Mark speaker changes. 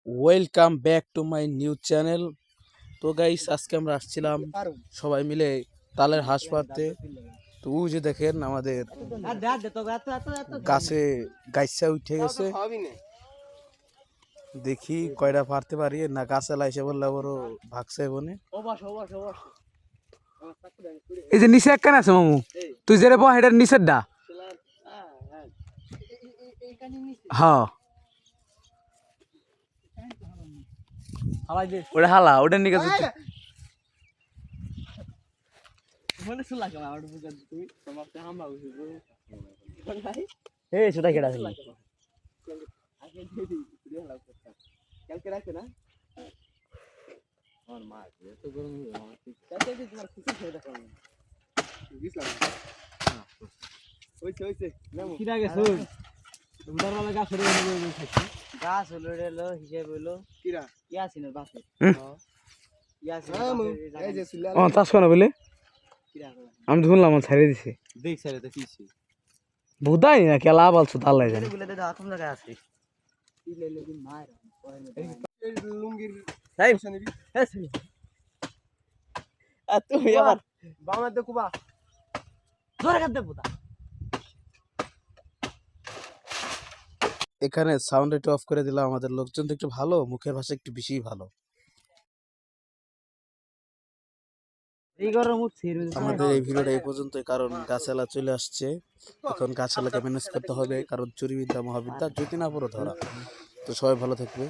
Speaker 1: Welcome back to my new channel. তো guys, আজকে আমরা আসছিলাম সবাই মিলে তালের হাঁস পাততে। তো ওই যে দেখেন আমাদের গাছে গাইসা উঠে গেছে। দেখি কয়টা পারতে পারি না। গাছে লাইসে বললে বড় ভাগছে বনে।
Speaker 2: এই যে নিচে একখান আছে মামু, তুই যে বহ এটার নিচের ডা। হ্যাঁ ওটা হালা, ওটার নিকে এই সেটা কেডা ছিল
Speaker 3: গাছ হলো রেলো হিসেব হইলো কিরা ইয়াসিনের বাসে
Speaker 2: ও চাষ করা বলে আমি তো শুনলাম ছাড়িয়ে দিছে।
Speaker 3: দেখ স্যার এটা কিছি
Speaker 2: বুঝাই না কেলা বলছো তাল্লাই জানি।
Speaker 3: বলে দে আতম জায়গা আছে কি লেলে দিন মার এই লুঙ্গির
Speaker 1: তাই
Speaker 3: নিবি
Speaker 1: আর তুমি আবার
Speaker 3: বামে দেখুবা জোরে কাট দে বুদা।
Speaker 1: এখানে সাউন্ড একটু অফ করে দিলাম। আমাদের লোকজন তো একটু ভালো, মুখের ভাষা একটু বেশি ভালো।
Speaker 3: এই গরম উঠছে
Speaker 1: আমাদের এই ভিডিওটা এই পর্যন্ত, কারণ গাছালা চলে আসছে। এখন গাছালাকে ম্যানেজ করতে হবে, কারণ চুরিবিদ্যা মহাবিদ্যা যদি না পুরো ধরা। তো সবাই ভালো থাকবে।